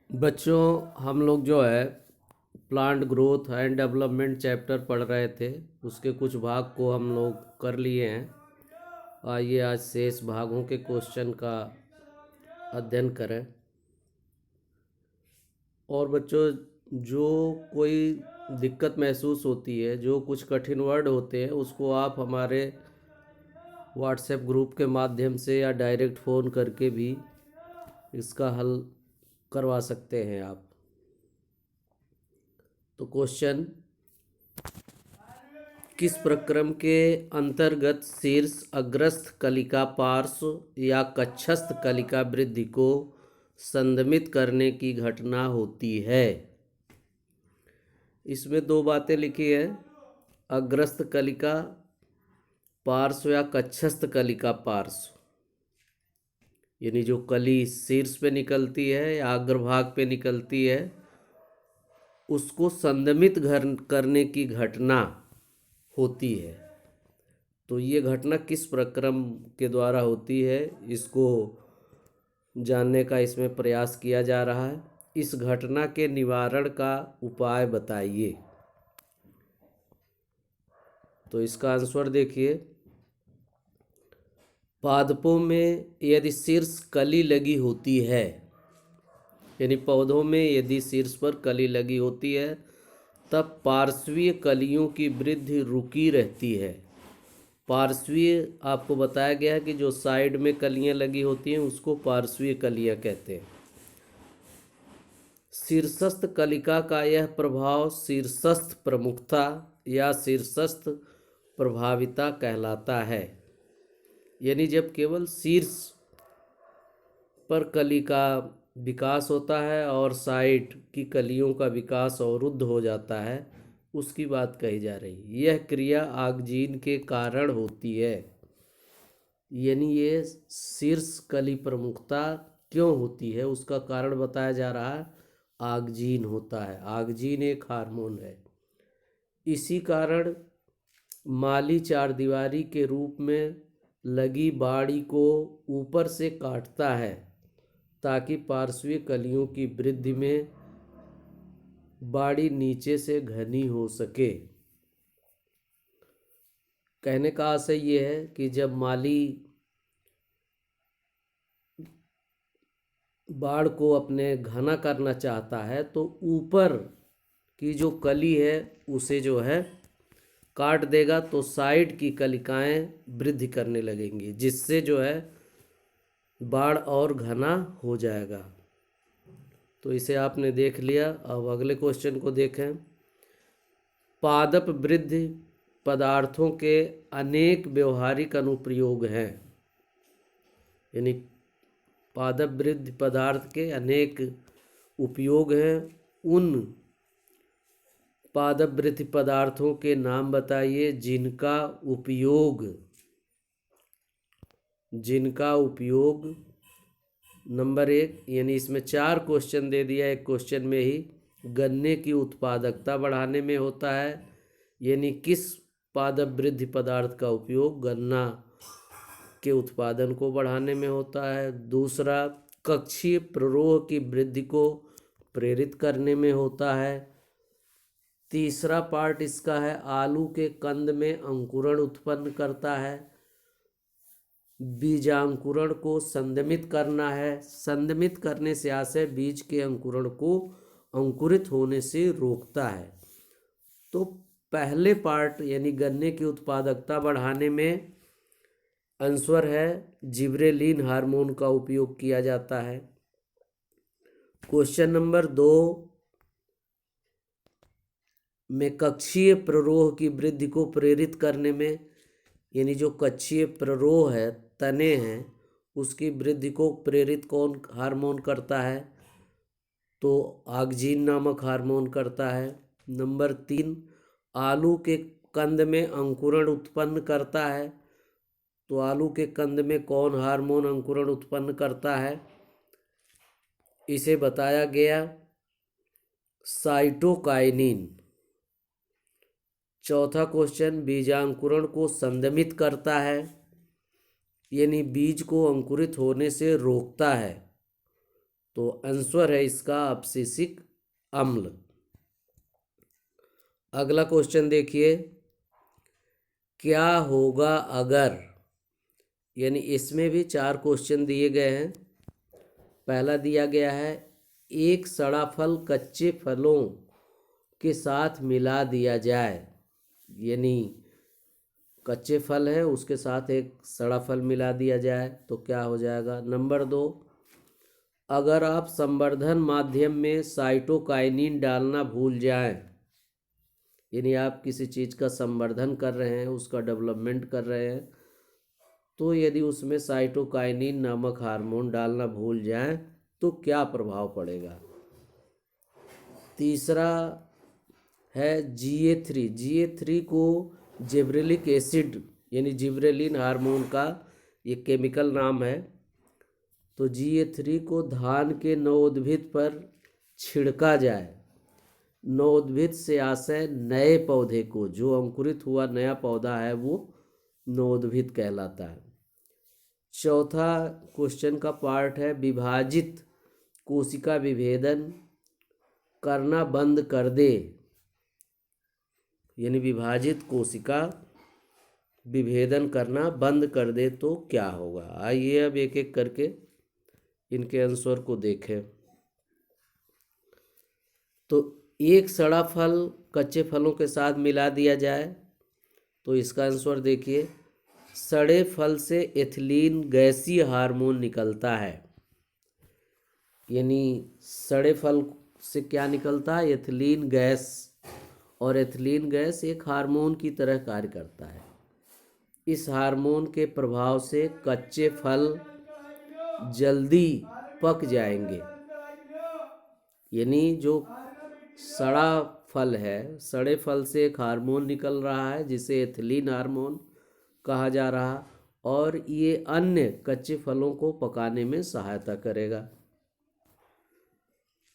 बच्चों, हम लोग जो है plant growth and development chapter पढ़ रहे थे। उसके कुछ भाग को हम लोग कर लिए हैं। आइए आज शेष भागों के क्वेश्चन का अध्ययन करें। और बच्चों, जो कोई दिक्कत महसूस होती है, जो कुछ कठिन वर्ड होते हैं, उसको आप हमारे व्हाट्सएप ग्रुप के माध्यम से या डायरेक्ट फ़ोन करके भी इसका हल करवा सकते हैं आप। तो क्वेश्चन, किस प्रक्रम के अंतर्गत शीर्ष अग्रस्थ कलिका पार्श्व या कक्षस्थ कलिका वृद्धि को संदमित करने की घटना होती है? इसमें दो बातें लिखी है, अग्रस्थ कलिका पार्श्व या कक्षस्थ कलिका पार्श्व, यानी जो कली शीर्ष पे निकलती है या अग्रभाग पे निकलती है, उसको संदमित करने की घटना होती है। तो ये घटना किस प्रक्रम के द्वारा होती है, इसको जानने का इसमें प्रयास किया जा रहा है। इस घटना के निवारण का उपाय बताइए। तो इसका आंसर देखिए, पादपों में यदि शीर्ष कली लगी होती है, यानी पौधों में यदि शीर्ष पर कली लगी होती है, तब पार्श्वीय कलियों की वृद्धि रुकी रहती है। पार्श्वीय आपको बताया गया है कि जो साइड में कलियां लगी होती हैं उसको पार्श्वीय कलियां कहते हैं। शीर्षस्थ कलिका का यह प्रभाव शीर्षस्थ प्रमुखता या शीर्षस्थ प्रभाविता कहलाता है। यानी जब केवल शीर्ष पर कली का विकास होता है और साइड की कलियों का विकास अवरुद्ध हो जाता है, उसकी बात कही जा रही है। यह क्रिया आगजीन के कारण होती है। यानी ये शीर्ष कली प्रमुखता क्यों होती है, उसका कारण बताया जा रहा है, आगजीन होता है। आगजीन एक हार्मोन है। इसी कारण माली चारदीवारी के रूप में लगी बाड़ी को ऊपर से काटता है ताकि पार्श्वीय कलियों की वृद्धि में बाड़ी नीचे से घनी हो सके। कहने का आशय ये है कि जब माली बाड़ को अपने घना करना चाहता है तो ऊपर की जो कली है उसे जो है काट देगा, तो साइड की कलिकाएं वृद्धि करने लगेंगी, जिससे जो है बाड़ और घना हो जाएगा। तो इसे आपने देख लिया। अब अगले क्वेश्चन को देखें। पादप वृद्धि पदार्थों के अनेक व्यवहारिक अनुप्रयोग हैं। यानी पादप वृद्धि पदार्थ के अनेक उपयोग हैं। उन पादप वृद्धि पदार्थों के नाम बताइए जिनका उपयोग नंबर 1, यानी इसमें 4 क्वेश्चन दे दिया एक क्वेश्चन में ही, गन्ने की उत्पादकता बढ़ाने में होता है। यानी किस पादप वृद्धि पदार्थ का उपयोग गन्ना के उत्पादन को बढ़ाने में होता है। दूसरा, कक्षीय प्ररोह की वृद्धि को प्रेरित करने में होता है। तीसरा पार्ट इसका है, आलू के कंद में अंकुरण उत्पन्न करता है। बीजांकुरण को संदमित करना है। संदमित करने से आशय बीज के अंकुरण को अंकुरित होने से रोकता है। तो पहले पार्ट यानी गन्ने की उत्पादकता बढ़ाने में आंसर है जिब्रेलिन हार्मोन का उपयोग किया जाता है। क्वेश्चन नंबर 2 में कक्षीय प्ररोह की वृद्धि को प्रेरित करने में, यानी जो कक्षीय प्ररोह है, तने हैं, उसकी वृद्धि को प्रेरित कौन हार्मोन करता है? तो आगजीन नामक हार्मोन करता है। नंबर 3, आलू के कंद में अंकुरण उत्पन्न करता है। तो आलू के कंद में कौन हार्मोन अंकुरण उत्पन्न करता है? इसे बताया गया साइटोकाइनिन। चौथा क्वेश्चन, बीजांकुरण को संदमित करता है, यानी बीज को अंकुरित होने से रोकता है। तो आंसर है इसका अब्सिसिक अम्ल। अगला क्वेश्चन देखिए, क्या होगा अगर, यानी इसमें भी 4 क्वेश्चन दिए गए हैं। पहला दिया गया है, एक सड़ा फल कच्चे फलों के साथ मिला दिया जाए, यानी कच्चे फल है उसके साथ एक सड़ा फल मिला दिया जाए तो क्या हो जाएगा। नंबर 2, अगर आप संवर्धन माध्यम में साइटोकाइनिन डालना भूल जाएं, यानी आप किसी चीज़ का संवर्धन कर रहे हैं, उसका डेवलपमेंट कर रहे हैं, तो यदि उसमें साइटोकाइनिन नामक हार्मोन डालना भूल जाएं तो क्या प्रभाव पड़ेगा। तीसरा है GA3 को जिब्रेलिक एसिड यानी जिब्रेलिन हार्मोन का ये केमिकल नाम है। तो GA3 को धान के नवोद्भिद पर छिड़का जाए, नवोद्भिद से आशय नए पौधे को, जो अंकुरित हुआ नया पौधा है वो नवोद्भिद कहलाता है। चौथा क्वेश्चन का पार्ट है, विभाजित कोशिका विभेदन करना बंद कर दे, यानी विभाजित कोशिका विभेदन करना बंद कर दे तो क्या होगा। आइए अब एक एक करके इनके आंसर को देखें। तो एक सड़ा फल कच्चे फलों के साथ मिला दिया जाए तो इसका आंसर देखिए, सड़े फल से एथिलीन गैसीय हार्मोन निकलता है, यानी सड़े फल से क्या निकलता है, एथिलीन गैस, और एथिलीन गैस एक हार्मोन की तरह कार्य करता है। इस हार्मोन के प्रभाव से कच्चे फल जल्दी पक जाएंगे, यानी जो सड़ा फल है, सड़े फल से एक हार्मोन निकल रहा है जिसे एथिलीन हार्मोन कहा जा रहा, और ये अन्य कच्चे फलों को पकाने में सहायता करेगा।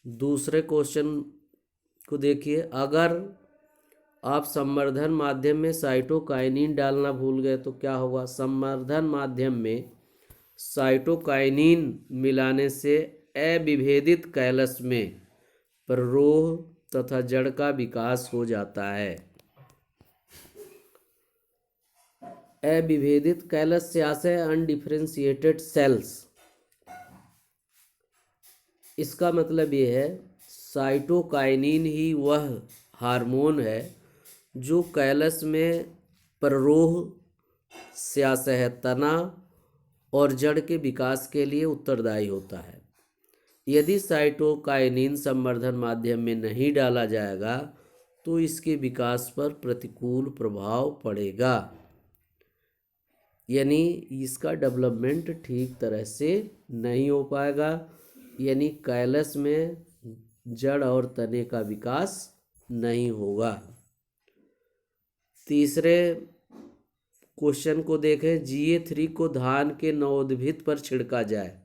दूसरे क्वेश्चन को देखिए, अगर आप संवर्धन माध्यम में साइटोकाइनिन डालना भूल गए तो क्या होगा। संवर्धन माध्यम में साइटोकाइनिन मिलाने से अविभेदित कैलस में प्ररोह तथा जड़ का विकास हो जाता है। अविभेदित कैलस से आशय अनडिफरेंशिएटेड सेल्स, इसका मतलब ये है साइटोकाइनिन ही वह हार्मोन है जो कैलस में प्ररोह से आशय तना और जड़ के विकास के लिए उत्तरदायी होता है। यदि साइटोकाइनिन संवर्धन माध्यम में नहीं डाला जाएगा तो इसके विकास पर प्रतिकूल प्रभाव पड़ेगा, यानी इसका डेवलपमेंट ठीक तरह से नहीं हो पाएगा, यानी कैलस में जड़ और तने का विकास नहीं होगा। तीसरे क्वेश्चन को देखें, GA3 को धान के नवोद्भिद पर छिड़का जाए,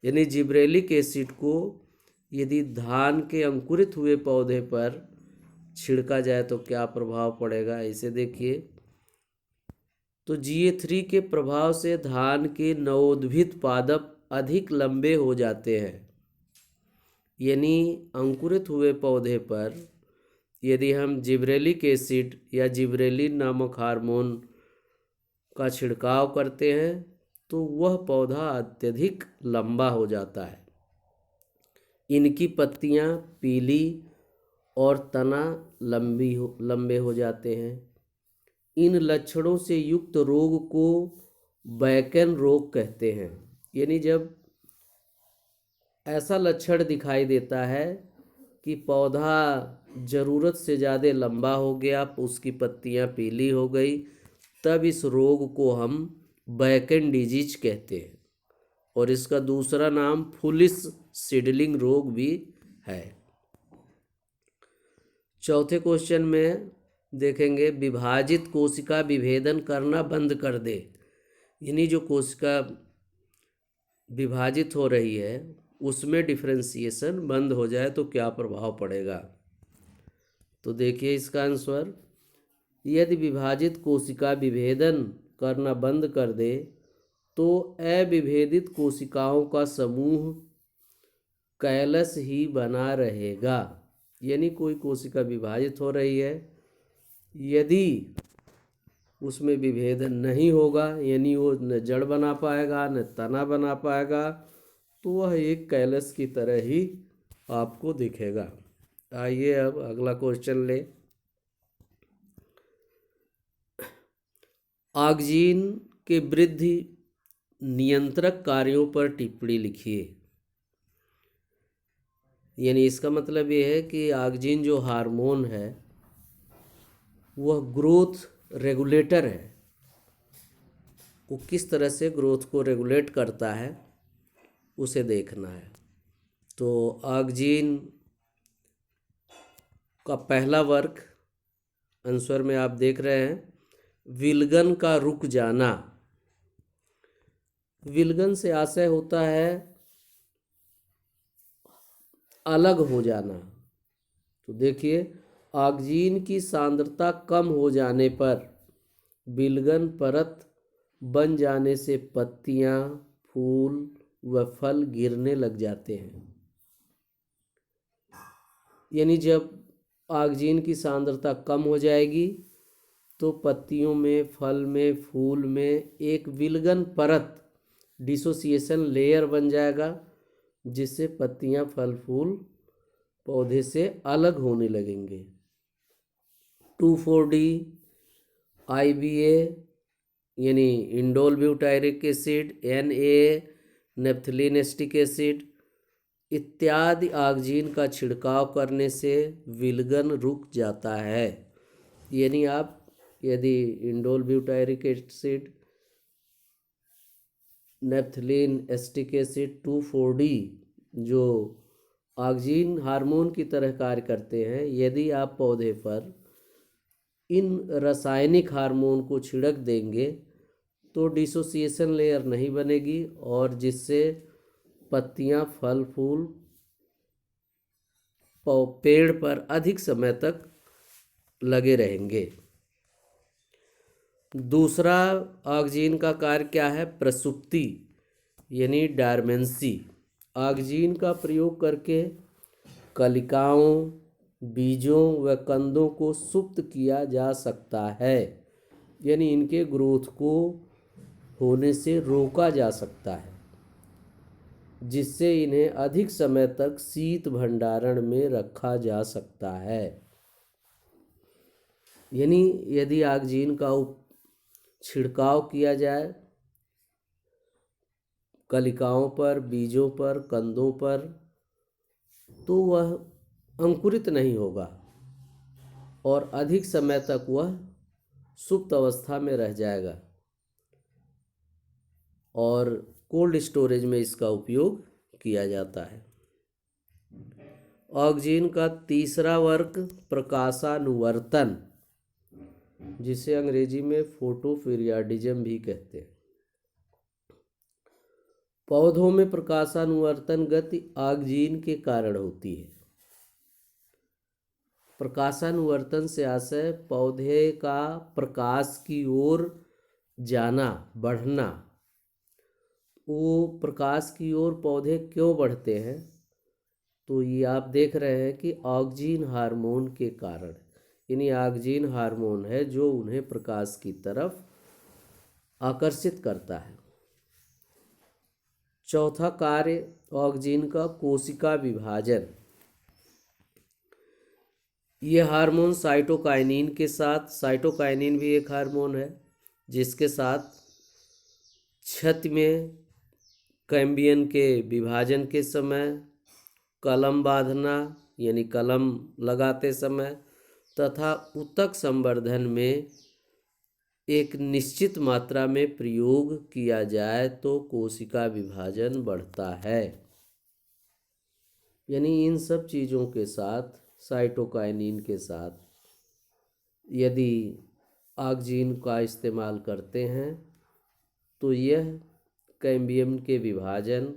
यानी जिब्रेलिक एसिड को यदि धान के अंकुरित हुए पौधे पर छिड़का जाए तो क्या प्रभाव पड़ेगा, इसे देखिए। तो GA3 के प्रभाव से धान के नवोद्भिद पादप अधिक लंबे हो जाते हैं, यानी अंकुरित हुए पौधे पर यदि हम जिब्रेलिक एसिड या जिब्रेलिन नामक हार्मोन का छिड़काव करते हैं तो वह पौधा अत्यधिक लंबा हो जाता है, इनकी पत्तियां पीली और तना लंबे हो जाते हैं। इन लक्षणों से युक्त रोग को बैकन रोग कहते हैं, यानी जब ऐसा लक्षण दिखाई देता है कि पौधा ज़रूरत से ज़्यादा लंबा हो गया, उसकी पत्तियां पीली हो गई, तब इस रोग को हम बैकन डिजीज कहते हैं, और इसका दूसरा नाम फुलिस सीडलिंग रोग भी है। चौथे क्वेश्चन में देखेंगे, विभाजित कोशिका विभेदन करना बंद कर दे, यानी जो कोशिका विभाजित हो रही है उसमें डिफरेंशिएशन बंद हो जाए तो क्या प्रभाव पड़ेगा। तो देखिए इसका आंसर, यदि विभाजित कोशिका विभेदन करना बंद कर दे तो अविभेदित कोशिकाओं का समूह कैलस ही बना रहेगा। यानी कोई कोशिका विभाजित हो रही है, यदि उसमें विभेदन नहीं होगा, यानी वो न जड़ बना पाएगा न तना बना पाएगा, तो वह एक कैलस की तरह ही आपको दिखेगा। आइए अब अगला क्वेश्चन ले। ऑक्जीन के वृद्धि नियंत्रक कार्यों पर टिप्पणी लिखिए। यानी इसका मतलब ये है कि ऑक्जीन जो हार्मोन है वह ग्रोथ रेगुलेटर है। वो किस तरह से ग्रोथ को रेगुलेट करता है उसे देखना है। तो ऑक्जीन का पहला वर्ग आंसर में आप देख रहे हैं, विलगन का रुक जाना। विलगन से आशय होता है अलग हो जाना। तो देखिए, ऑक्सीजन की सांद्रता कम हो जाने पर विलगन परत बन जाने से पत्तियां, फूल व फल गिरने लग जाते हैं। यानी जब ऑक्सीजन की सांद्रता कम हो जाएगी तो पत्तियों में, फल में, फूल में एक विलगन परत, डिसोसिएशन लेयर बन जाएगा, जिससे पत्तियां, फल, फूल पौधे से अलग होने लगेंगे। 2,4-D, IBA यानी indole butyric acid, NA naphthalene acetic acid इत्यादि ऑक्सीजन का छिड़काव करने से विलगन रुक जाता है। यानी आप यदि indole butyric acid, naphthalene acetic acid, 2,4-D जो ऑक्सीजन हार्मोन की तरह कार्य करते हैं, यदि आप पौधे पर इन रासायनिक हार्मोन को छिड़क देंगे तो डिसोसिएशन लेयर नहीं बनेगी और जिससे पत्तियां, फल, फूल पेड़ पर अधिक समय तक लगे रहेंगे। दूसरा ऑक्सीजन का कार्य क्या है? प्रसुप्ति यानी डॉर्मेंसी। ऑक्सीजन का प्रयोग करके कलिकाओं, बीजों व कंदों को सुप्त किया जा सकता है। यानी इनके ग्रोथ को होने से रोका जा सकता है, जिससे इन्हें अधिक समय तक शीत भंडारण में रखा जा सकता है। यानी यदि ऑक्सीजन का छिड़काव किया जाए कलिकाओं पर, बीजों पर, कंदों पर, तो वह अंकुरित नहीं होगा और अधिक समय तक वह सुप्त अवस्था में रह जाएगा और कोल्ड स्टोरेज में इसका उपयोग किया जाता है। ऑक्सीजन का तीसरा वर्ग प्रकाशानुवर्तन, जिसे अंग्रेजी में फोटोपीरियडिज्म भी कहते हैं। पौधों में प्रकाशानुवर्तन गति ऑक्सीजन के कारण होती है। प्रकाशानुवर्तन से आशय पौधे का प्रकाश की ओर जाना, बढ़ना। वो प्रकाश की ओर पौधे क्यों बढ़ते हैं? तो ये आप देख रहे हैं कि ऑक्सीजन हार्मोन के कारण। यानी ऑक्सीजन हार्मोन है जो उन्हें प्रकाश की तरफ आकर्षित करता है। चौथा कार्य ऑक्सीजन का कोशिका विभाजन। ये हार्मोन साइटोकाइनिन के साथ, साइटोकाइनिन भी एक हार्मोन है जिसके साथ छत्त में कैम्बियम के विभाजन के समय, कलम बांधना यानी कलम लगाते समय तथा ऊतक संवर्धन में एक निश्चित मात्रा में प्रयोग किया जाए तो कोशिका विभाजन बढ़ता है। यानी इन सब चीज़ों के साथ, साइटोकाइनिन के साथ यदि ऑक्सीजन का इस्तेमाल करते हैं तो यह कैम्बियम के विभाजन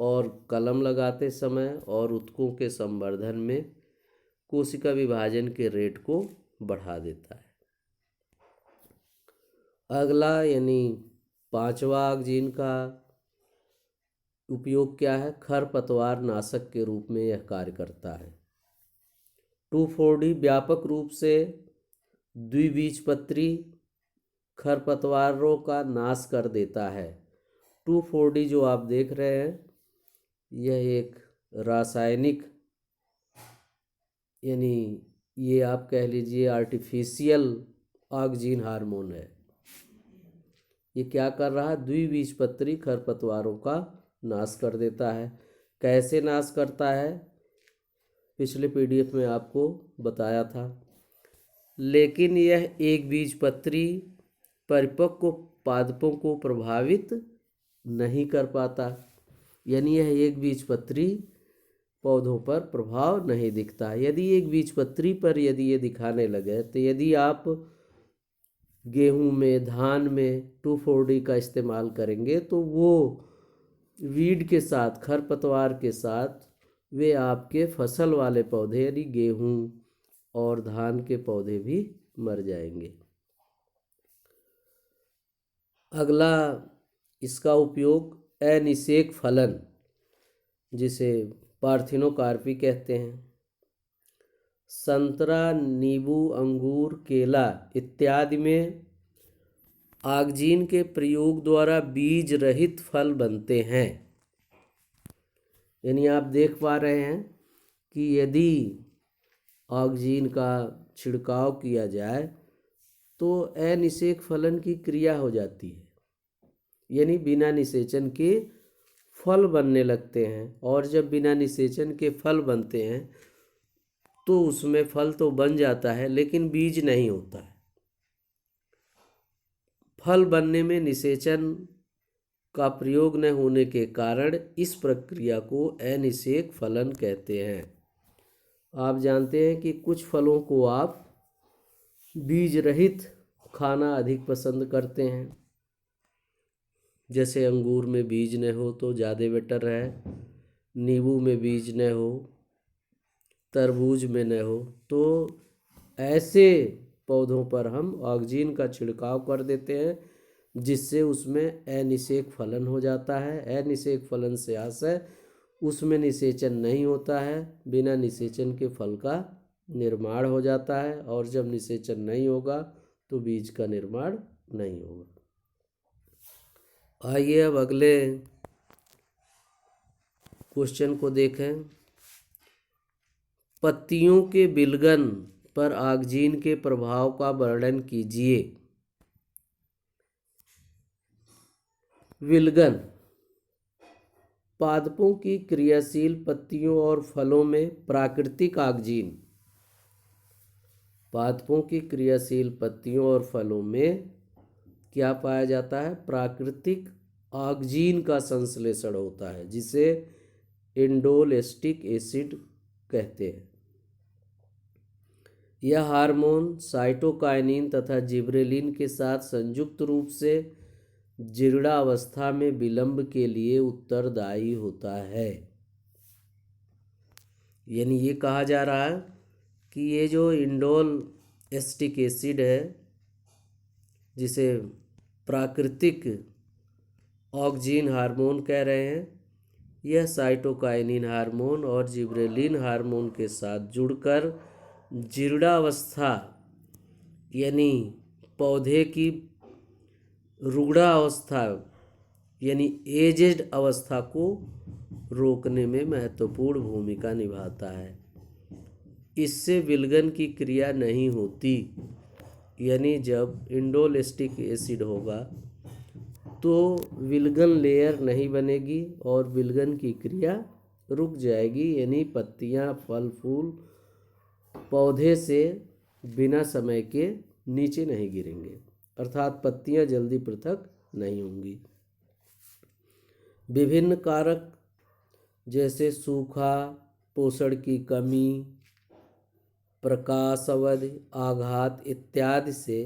और कलम लगाते समय और ऊतकों के संवर्धन में कोशिका विभाजन के रेट को बढ़ा देता है। अगला यानी पांचवा ऑक्सीजन का उपयोग क्या है? खरपतवार नाशक के रूप में यह कार्य करता है। 2,4-D व्यापक रूप से द्विबीजपत्री खरपतवारों का नाश कर देता है। 2,4-D जो आप देख रहे हैं यह एक रासायनिक, यानी ये आप कह लीजिए आर्टिफिशियल ऑक्जीन हार्मोन है। ये क्या कर रहा है? द्विबीजपत्री खरपतवारों का नाश कर देता है। कैसे नाश करता है? पिछले पीडीएफ में आपको बताया था। लेकिन यह एक बीजपत्री परिपक्व पादपों को प्रभावित नहीं कर पाता, यानी यह एक बीजपत्री पौधों पर प्रभाव नहीं दिखता। यदि एक बीजपत्री पर यदि ये दिखाने लगे तो यदि आप गेहूं में, धान में 2,4-D का इस्तेमाल करेंगे तो वो वीड के साथ, खरपतवार के साथ वे आपके फसल वाले पौधे यानी गेहूं और धान के पौधे भी मर जाएंगे। अगला इसका उपयोग अनिषेक फलन, जिसे पार्थिनोकार्पी कहते हैं, संतरा, नींबू, अंगूर, केला इत्यादि में ऑक्जीन के प्रयोग द्वारा बीज रहित फल बनते हैं। यानी आप देख पा रहे हैं कि यदि ऑक्जीन का छिड़काव किया जाए तो अनिषेक फलन की क्रिया हो जाती है, यानी बिना निषेचन के फल बनने लगते हैं। और जब बिना निषेचन के फल बनते हैं तो उसमें फल तो बन जाता है लेकिन बीज नहीं होता है। फल बनने में निषेचन का प्रयोग न होने के कारण इस प्रक्रिया को अनिषेक फलन कहते हैं। आप जानते हैं कि कुछ फलों को आप बीज रहित खाना अधिक पसंद करते हैं, जैसे अंगूर में बीज न हो तो ज़्यादा बेटर है, नींबू में बीज न हो, तरबूज में न हो। तो ऐसे पौधों पर हम ऑक्जीन का छिड़काव कर देते हैं जिससे उसमें अनिषेक फलन हो जाता है। अनिषेक फलन से आशय उसमें निषेचन नहीं होता है, बिना निषेचन के फल का निर्माण हो जाता है, और जब निषेचन नहीं होगा तो बीज का निर्माण नहीं होगा। आइए अब अगले क्वेश्चन को देखें। पत्तियों के विलगन पर ऑक्जीन के प्रभाव का वर्णन कीजिए। विलगन पादपों की क्रियाशील पत्तियों और फलों में प्राकृतिक ऑक्जीन, पादपों की क्रियाशील पत्तियों और फलों में क्या पाया जाता है? प्राकृतिक ऑक्जीन का संश्लेषण होता है जिसे इंडोलेस्टिक एसिड कहते हैं। यह हार्मोन साइटोकाइनिन तथा जिबरेलिन के साथ संयुक्त रूप से जीर्णावस्था में विलंब के लिए उत्तरदायी होता है। यानी ये कहा जा रहा है कि ये जो इंडोल एस्टिक एसिड है, जिसे प्राकृतिक ऑक्जीन हार्मोन कह रहे हैं, यह साइटोकाइनिन हार्मोन और जिबरेलिन हार्मोन के साथ जुड़कर जीर्णावस्था यानी पौधे की रुग्णावस्था यानी एजेड अवस्था को रोकने में महत्वपूर्ण भूमिका निभाता है। इससे विलगन की क्रिया नहीं होती, यानी जब इंडोलेस्टिक एसिड होगा तो विलगन लेयर नहीं बनेगी और विलगन की क्रिया रुक जाएगी, यानी पत्तियां, फल, फूल पौधे से बिना समय के नीचे नहीं गिरेंगे, अर्थात पत्तियां जल्दी पृथक नहीं होंगी। विभिन्न कारक जैसे सूखा, पोषण की कमी, प्रकाश अवधि, आघात इत्यादि से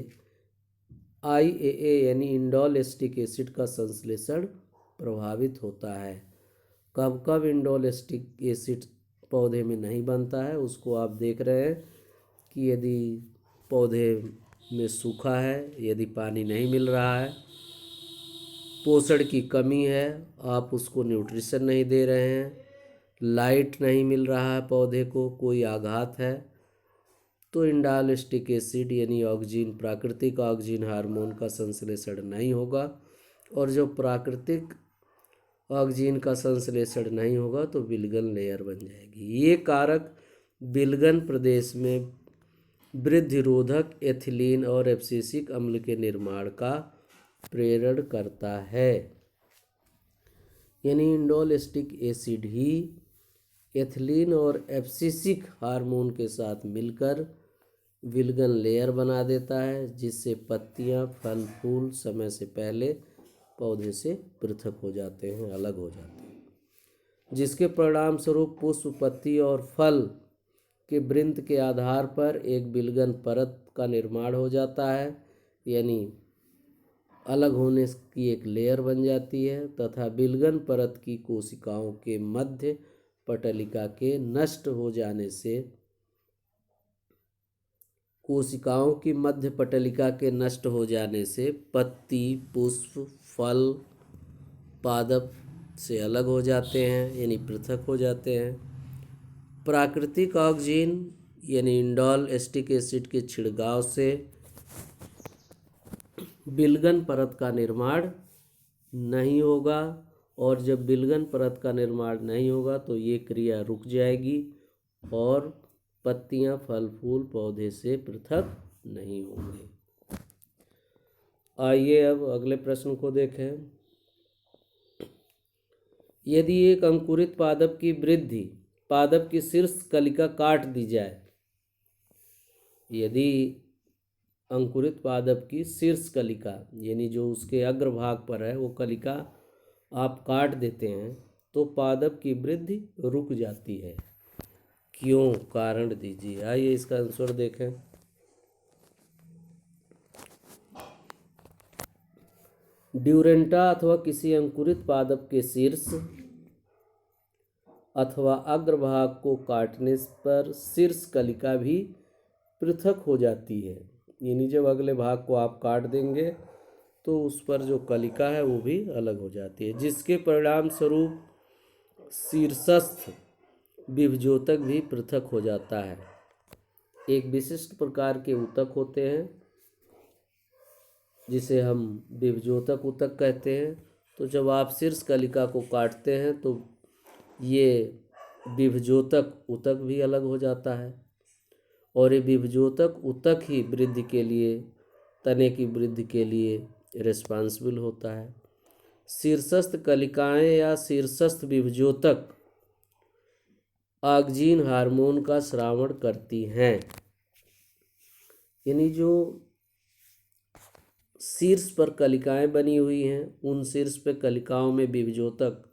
IAA यानी इंडोल एस्टिक एसिड का संश्लेषण प्रभावित होता है। कब कब इंडोल एस्टिक एसिड पौधे में नहीं बनता है उसको आप देख रहे हैं कि यदि पौधे में सूखा है, यदि पानी नहीं मिल रहा है, पोषण की कमी है, आप उसको न्यूट्रिशन नहीं दे रहे हैं, लाइट नहीं मिल रहा है पौधे को, कोई आघात है, तो इंडालोस्टिक एसिड यानी ऑक्सीजन, प्राकृतिक ऑक्सीजन हार्मोन का संश्लेषण नहीं होगा। और जो प्राकृतिक ऑक्सीजन का संश्लेषण नहीं होगा तो विल्गन लेयर बन जाएगी। ये कारक विल्गन प्रदेश में वृद्धिरोधक एथिलीन और एब्सिसिक अम्ल के निर्माण का प्रेरण करता है। यानी इंडोलेस्टिक एसिड ही एथिलीन और एब्सिसिक हार्मोन के साथ मिलकर विल्गन लेयर बना देता है, जिससे पत्तियां, फल, फूल समय से पहले पौधे से पृथक हो जाते हैं, अलग हो जाते हैं, जिसके परिणाम स्वरूप पुष्प, पत्ती और फल के वृंत के आधार पर एक विल्गन परत का निर्माण हो जाता है, यानी अलग होने की एक लेयर बन जाती है, तथा विल्गन परत की कोशिकाओं के मध्य पटलिका के नष्ट हो जाने से पत्ती, पुष्प, फल, पादप से अलग हो जाते हैं, यानी पृथक हो जाते हैं। प्राकृतिक ऑक्सीजन यानी इंडोल एस्टिक एसिड के छिड़काव से विल्गन परत का निर्माण नहीं होगा, और जब विल्गन परत का निर्माण नहीं होगा तो ये क्रिया रुक जाएगी और पत्तियां, फल, फूल पौधे से पृथक नहीं होंगे। आइए अब अगले प्रश्न को देखें। यदि एक अंकुरित पादप की वृद्धि पादप की शीर्ष कलिका काट दी जाए, यदि अंकुरित पादप की शीर्ष कलिका यानी जो उसके अग्रभाग पर है वो कलिका आप काट देते हैं तो पादप की वृद्धि रुक जाती है। क्यों? कारण दीजिए। आइए इसका आंसर देखें। ड्यूरेंटा अथवा किसी अंकुरित पादप के शीर्ष अथवा अग्रभाग को काटने पर शीर्ष कलिका भी पृथक हो जाती है, यानी जब अगले भाग को आप काट देंगे तो उस पर जो कलिका है वो भी अलग हो जाती है, जिसके परिणाम स्वरूप शीर्षस्थ विभजोतक भी पृथक हो जाता है। एक विशिष्ट प्रकार के ऊतक होते हैं जिसे हम विभजोतक ऊतक कहते हैं। तो जब आप शीर्ष कलिका को काटते हैं तो ये विभजोतक ऊतक भी अलग हो जाता है, और ये विभजोतक ऊतक ही वृद्धि के लिए, तने की वृद्धि के लिए रिस्पांसिबल होता है। शीर्षस्थ कलिकाएं या शीर्षस्थ विभजोतक ऑक्सीजन हार्मोन का स्रावण करती हैं, यानी जो शीर्ष पर कलिकाएं बनी हुई हैं उन शीर्ष पर कलिकाओं में विभजोतक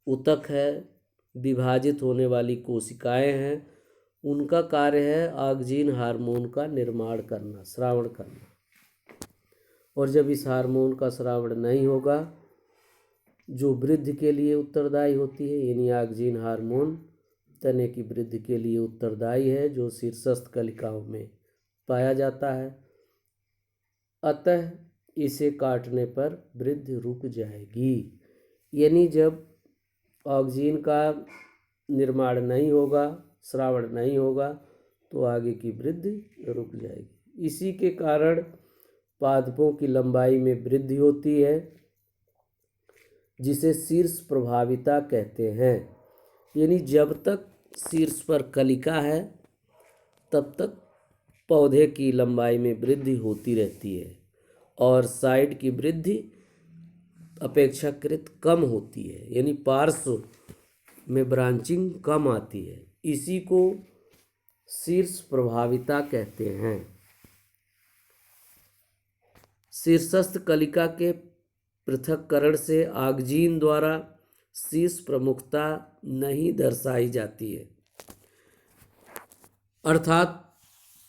ऊतक है, विभाजित होने वाली कोशिकाएं हैं, उनका कार्य है ऑक्सीजन हार्मोन का निर्माण करना, स्रावण करना। और जब इस हार्मोन का स्रावण नहीं होगा जो वृद्धि के लिए उत्तरदायी होती है, यानी ऑक्सीजन हार्मोन तने की वृद्धि के लिए उत्तरदायी है जो शीर्षस्थ कलिकाओं में पाया जाता है, अतः इसे काटने पर वृद्धि रुक जाएगी। यानी जब ऑक्सीजन का निर्माण नहीं होगा, स्रावण नहीं होगा, तो आगे की वृद्धि रुक जाएगी। इसी के कारण पादपों की लंबाई में वृद्धि होती है, जिसे शीर्ष प्रभाविता कहते हैं। यानी जब तक शीर्ष पर कलिका है तब तक पौधे की लंबाई में वृद्धि होती रहती है, और साइड की वृद्धि अपेक्षाकृत कम होती है, यानी पार्श्व में ब्रांचिंग कम आती है। इसी को शीर्ष प्रभाविता कहते हैं। शीर्षस्थ कलिका के पृथक्करण से ऑक्सीजन द्वारा शीर्ष प्रमुखता नहीं दर्शाई जाती है, अर्थात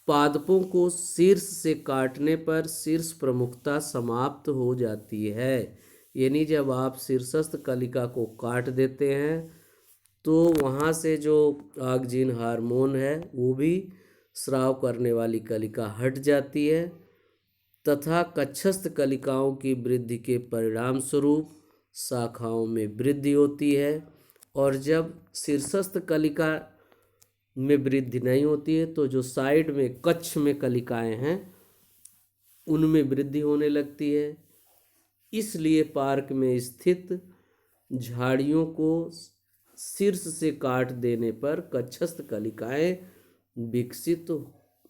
पादपों को शीर्ष से काटने पर शीर्ष प्रमुखता समाप्त हो जाती है। यानी जब आप शीर्षस्थ कलिका को काट देते हैं तो वहाँ से जो ऑक्सीजन हार्मोन है वो भी स्राव करने वाली कलिका हट जाती है, तथा कक्षस्थ कलिकाओं की वृद्धि के परिणाम स्वरूप शाखाओं में वृद्धि होती है। और जब शीर्षस्थ कलिका में वृद्धि नहीं होती है तो जो साइड में कक्ष में कलिकाएं हैं उनमें वृद्धि होने लगती है। इसलिए पार्क में स्थित झाड़ियों को शीर्ष से काट देने पर कक्षस्थ कलिकाएं विकसित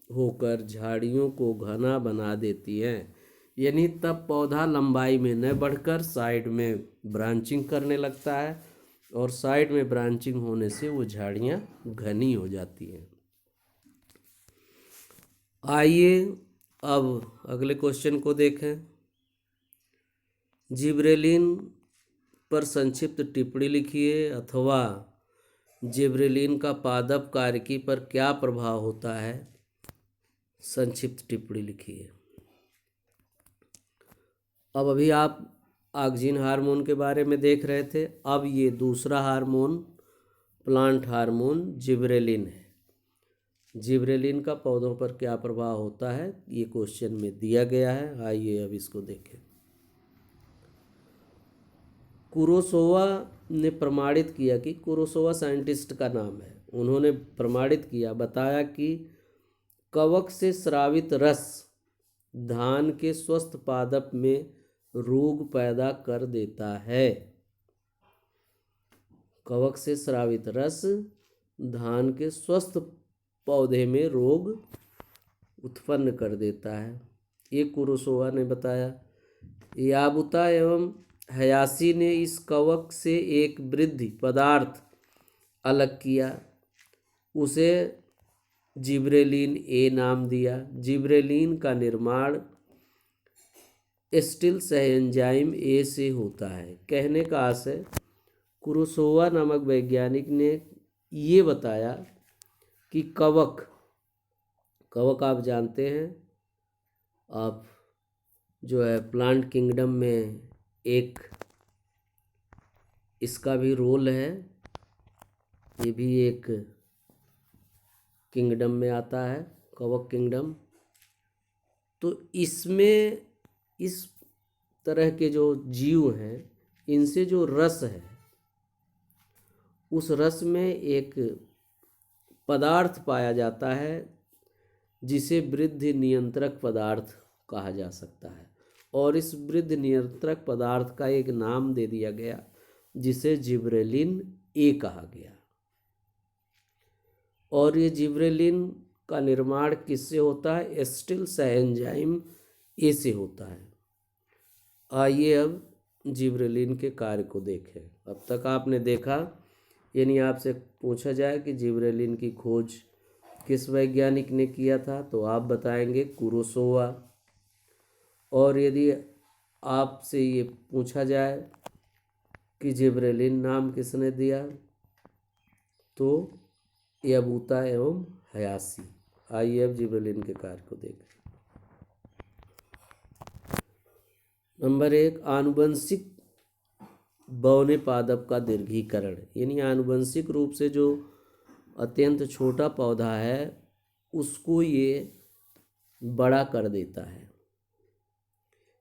होकर झाड़ियों को घना बना देती हैं। यानी तब पौधा लंबाई में न बढ़कर साइड में ब्रांचिंग करने लगता है और साइड में ब्रांचिंग होने से वो झाड़ियाँ घनी हो जाती हैं। आइए अब अगले क्वेश्चन को देखें। जिब्रेलिन पर संक्षिप्त टिप्पणी लिखिए अथवा जिब्रेलिन का पादप कार्यकी पर क्या प्रभाव होता है, संक्षिप्त टिप्पणी लिखिए। अब अभी आप ऑक्सिन हार्मोन के बारे में देख रहे थे। अब ये दूसरा हार्मोन प्लांट हार्मोन जिब्रेलिन है। जिब्रेलिन का पौधों पर क्या प्रभाव होता है ये क्वेश्चन में दिया गया है। आइए अब इसको देखें। कुरोसोवा ने प्रमाणित किया कि, कुरोसोवा साइंटिस्ट का नाम है, उन्होंने प्रमाणित किया, बताया कि कवक से स्रावित रस धान के स्वस्थ पादप में रोग पैदा कर देता है। कवक से स्रावित रस धान के स्वस्थ पौधे में रोग उत्पन्न कर देता है, ये कुरोसोवा ने बताया। याबुता एवं हयासी ने इस कवक से एक वृद्धि पदार्थ अलग किया, उसे जिब्रेलिन ए नाम दिया। जिब्रेलिन का निर्माण एस्टिल सहएंजाइम ए से होता है। कहने का आशय, कुरोसोवा नामक वैज्ञानिक ने ये बताया कि कवक आप जानते हैं, आप जो है प्लांट किंगडम में एक इसका भी रोल है, ये भी एक किंगडम में आता है, कवक किंगडम। तो इसमें इस तरह के जो जीव हैं इनसे जो रस है उस रस में एक पदार्थ पाया जाता है जिसे वृद्धि नियंत्रक पदार्थ कहा जा सकता है। और इस वृद्धि नियंत्रक पदार्थ का एक नाम दे दिया गया जिसे जिब्रेलिन ए कहा गया। और ये जिब्रेलिन का निर्माण किससे होता है? एस्टिल सहएंजाइम ए से होता है। आइए अब जिब्रेलिन के कार्य को देखें। अब तक आपने देखा, यानी आपसे पूछा जाए कि जिब्रेलिन की खोज किस वैज्ञानिक ने किया था तो आप बताएंगे कुरोसोवा। और यदि आपसे ये पूछा जाए कि जिब्रेलिन नाम किसने दिया तो याबुता एवं हयासी। आइए अब जिब्रेलिन के कार्य को देखें। नंबर 1, आनुवंशिक बौने पादप का दीर्घीकरण, यानी आनुवंशिक रूप से जो अत्यंत छोटा पौधा है उसको ये बड़ा कर देता है।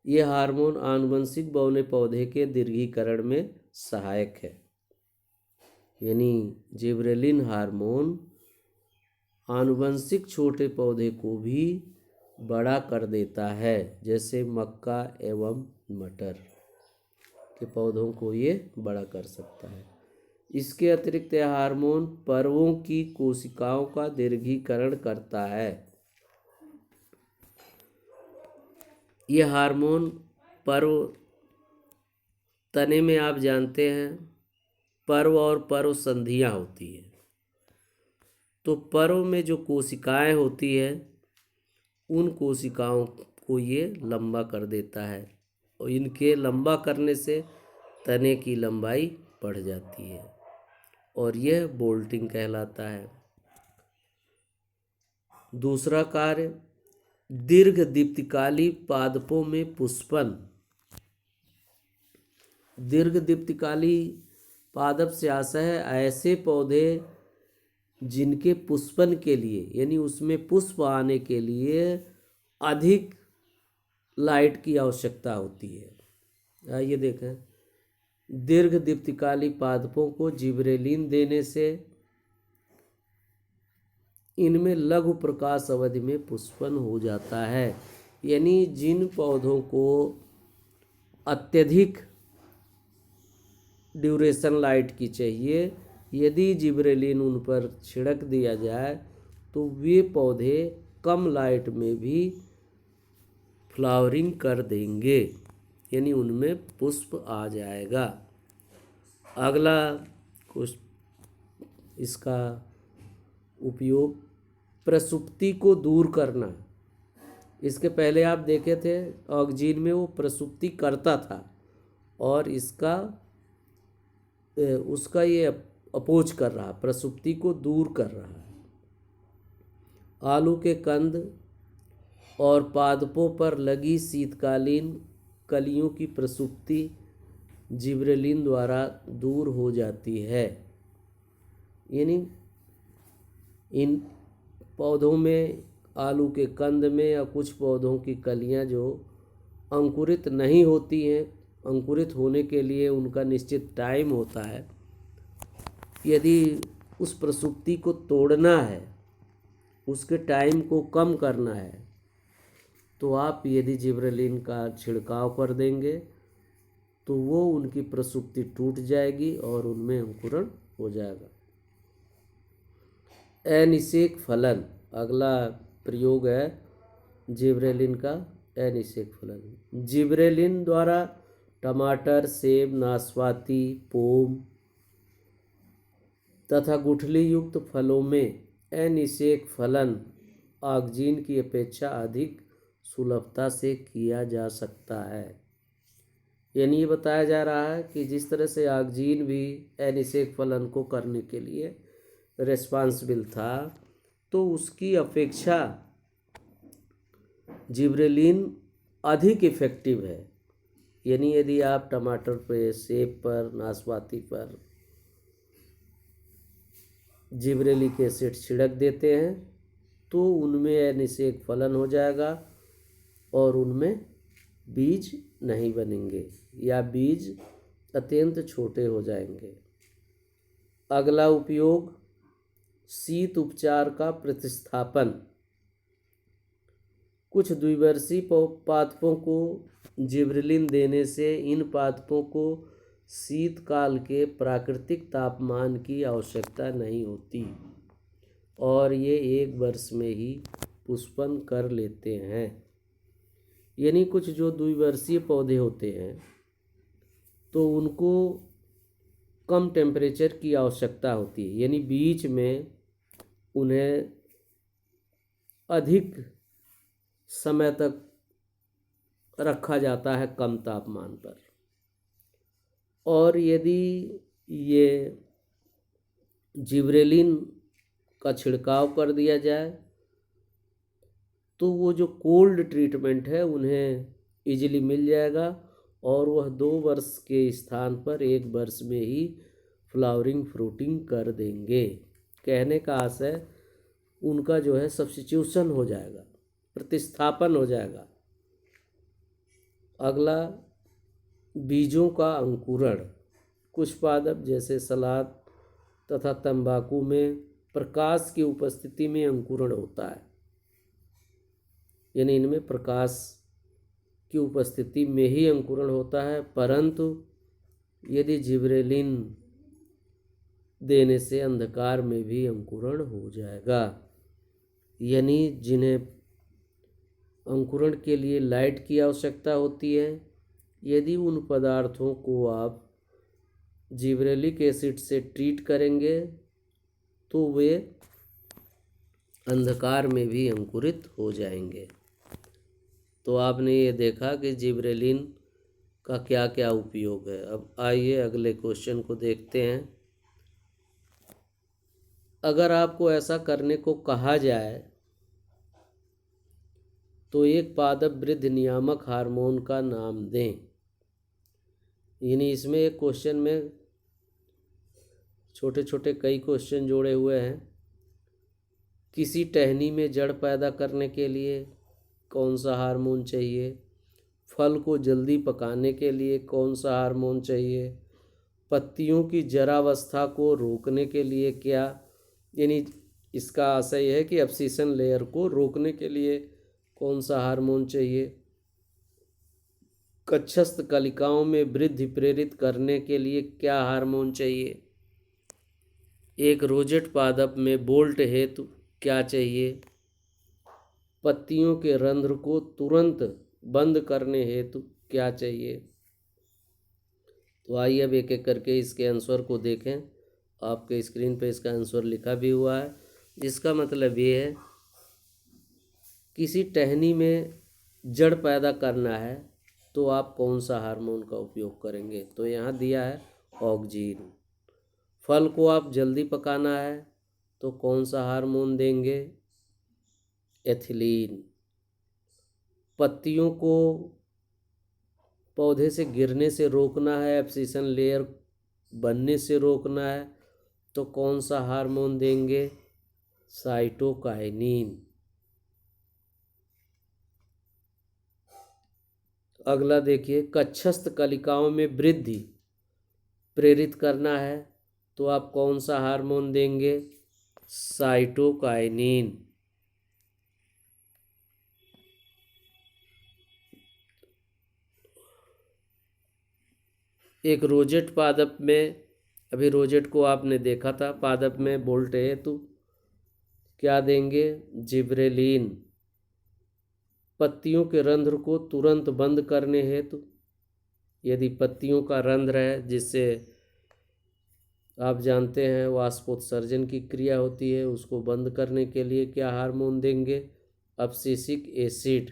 ये हार्मोन आनुवंशिक बौने पौधे के दीर्घीकरण में सहायक है। यानी जिब्रेलिन हार्मोन आनुवंशिक छोटे पौधे को भी बड़ा कर देता है, जैसे मक्का एवं मटर के पौधों को ये बड़ा कर सकता है। इसके अतिरिक्त यह हार्मोन पर्वों की कोशिकाओं का दीर्घीकरण करता है। यह हार्मोन पर्व, तने में आप जानते हैं पर्व और पर्व संधियां होती है, तो पर्व में जो कोशिकाएं होती है उन कोशिकाओं को ये लंबा कर देता है और इनके लंबा करने से तने की लंबाई बढ़ जाती है और यह बोल्टिंग कहलाता है। दूसरा कार्य, दीर्घ दीप्तिकाली पादपों में पुष्पन। दीर्घ दीप्तिकाली पादप से आशय है ऐसे पौधे जिनके पुष्पन के लिए, यानी उसमें पुष्प आने के लिए अधिक लाइट की आवश्यकता होती है। आइए देखें, दीर्घ दीप्तिकाली पादपों को जिबरेलिन देने से इनमें लघु प्रकाश अवधि में पुष्पन हो जाता है। यानी जिन पौधों को अत्यधिक ड्यूरेशन लाइट की चाहिए, यदि जिबरेलिन उन पर छिड़क दिया जाए तो वे पौधे कम लाइट में भी फ्लावरिंग कर देंगे, यानी उनमें पुष्प आ जाएगा। अगला कुछ इसका उपयोग प्रसुप्ति को दूर करना। इसके पहले आप देखे थे ऑक्जीन में वो प्रसुप्ति करता था और उसका ये अपोज कर रहा, प्रसुप्ति को दूर कर रहा है। आलू के कंद और पादपों पर लगी शीतकालीन कलियों की प्रसुप्ति जिबरेलिन द्वारा दूर हो जाती है। यानी इन पौधों में, आलू के कंद में या कुछ पौधों की कलियां जो अंकुरित नहीं होती हैं, अंकुरित होने के लिए उनका निश्चित टाइम होता है, यदि उस प्रसुप्ति को तोड़ना है, उसके टाइम को कम करना है, तो आप यदि जिबरेलिन का छिड़काव कर देंगे तो वो उनकी प्रसुप्ति टूट जाएगी और उनमें अंकुरण हो जाएगा। अनिषेक फलन, अगला प्रयोग है जिबरेलिन का अनिषेक फलन। जिबरेलिन द्वारा टमाटर, सेब, नाशपाती, पोम तथा गुठली युक्त फलों में अनिषेक फलन ऑक्जीन की अपेक्षा अधिक सुलभता से किया जा सकता है। यानी ये बताया जा रहा है कि जिस तरह से ऑक्जीन भी अनिषेक फलन को करने के लिए रिस्पॉन्सिबल था, तो उसकी अपेक्षा जिबरेलिन अधिक इफेक्टिव है। यानी यदि आप टमाटर पे, सेब पर, नाशपाती पर जिबरेलिक एसिड छिड़क देते हैं तो उनमें अनिषेक फलन हो जाएगा और उनमें बीज नहीं बनेंगे या बीज अत्यंत छोटे हो जाएंगे। अगला उपयोग शीत उपचार का प्रतिस्थापन। कुछ द्विवर्षीय पादपों को जिबरेलिन देने से इन पादपों को शीतकाल के प्राकृतिक तापमान की आवश्यकता नहीं होती और ये 1 वर्ष में ही पुष्पन कर लेते हैं। यानी कुछ जो द्विवर्षीय पौधे होते हैं तो उनको कम टेम्परेचर की आवश्यकता होती है, यानी बीच में उन्हें अधिक समय तक रखा जाता है कम तापमान पर। और यदि ये जिबरेलिन का छिड़काव कर दिया जाए तो वो जो कोल्ड ट्रीटमेंट है उन्हें इजीली मिल जाएगा और वह 2 वर्ष के स्थान पर 1 वर्ष में ही फ्लावरिंग फ्रूटिंग कर देंगे। कहने का आशय उनका जो है सब्स्टिट्यूशन हो जाएगा, प्रतिस्थापन हो जाएगा। अगला बीजों का अंकुरण। कुछ पादप जैसे सलाद तथा तंबाकू में प्रकाश की उपस्थिति में अंकुरण होता है, यानी इनमें प्रकाश की उपस्थिति में ही अंकुरण होता है, परंतु यदि जिबरेलिन देने से अंधकार में भी अंकुरण हो जाएगा। यानी जिन्हें अंकुरण के लिए लाइट की आवश्यकता होती है, यदि उन पदार्थों को आप जिबरेलिक एसिड से ट्रीट करेंगे तो वे अंधकार में भी अंकुरित हो जाएंगे। तो आपने ये देखा कि जिबरेलिन का क्या क्या उपयोग है। अब आइए अगले क्वेश्चन को देखते हैं। अगर आपको ऐसा करने को कहा जाए तो एक पादप वृद्धि नियामक हार्मोन का नाम दें। यानी इसमें एक क्वेश्चन में छोटे छोटे कई क्वेश्चन जोड़े हुए हैं। किसी टहनी में जड़ पैदा करने के लिए कौन सा हार्मोन चाहिए, फल को जल्दी पकाने के लिए कौन सा हार्मोन चाहिए, पत्तियों की जरावस्था को रोकने के लिए क्या, यानी इसका आशय है कि एब्सिशन लेयर को रोकने के लिए कौन सा हार्मोन चाहिए, कक्षस्थ कलिकाओं में वृद्धि प्रेरित करने के लिए क्या हार्मोन चाहिए, एक रोजेट पादप में बोल्ट हेतु क्या चाहिए, पत्तियों के रंध्र को तुरंत बंद करने हेतु क्या चाहिए। तो आइए अब एक एक करके इसके आंसर को देखें। आपके स्क्रीन पे इसका आंसर लिखा भी हुआ है, जिसका मतलब ये है किसी टहनी में जड़ पैदा करना है तो आप कौन सा हार्मोन का उपयोग करेंगे। तो यहाँ दिया है ऑक्जीन। फल को आप जल्दी पकाना है तो कौन सा हार्मोन देंगे, एथिलीन। पत्तियों को पौधे से गिरने से रोकना है, एब्सिशन लेयर बनने से रोकना है तो कौन सा हार्मोन देंगे, साइटोकाइनिन। अगला देखिए, कक्षस्थ कलिकाओं में वृद्धि प्रेरित करना है तो आप कौन सा हार्मोन देंगे, साइटोकाइनिन। एक रोजेट पादप में, अभी रोजेट को आपने देखा था, पादप में बोल्ट है तो क्या देंगे, जिब्रेलिन। पत्तियों के रंध्र को तुरंत बंद करने हेतु, यदि पत्तियों का रंध्र है जिससे आप जानते हैं वाष्पोत्सर्जन की क्रिया होती है, उसको बंद करने के लिए क्या हार्मोन देंगे, अब्सिसिक एसिड।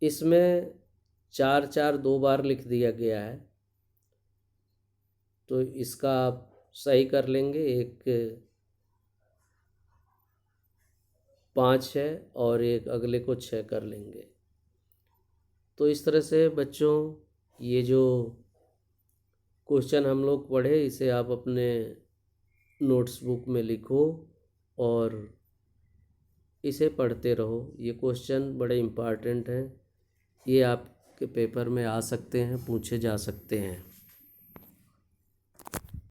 इसमें 4 2 बार लिख दिया गया है तो इसका आप सही कर लेंगे, एक 5 है और एक अगले को 6 कर लेंगे। तो इस तरह से बच्चों ये जो क्वेश्चन हम लोग पढ़े इसे आप अपने नोट्स बुक में लिखो और इसे पढ़ते रहो। ये क्वेश्चन बड़े इम्पॉर्टेंट हैं, ये आपके पेपर में आ सकते हैं, पूछे जा सकते हैं।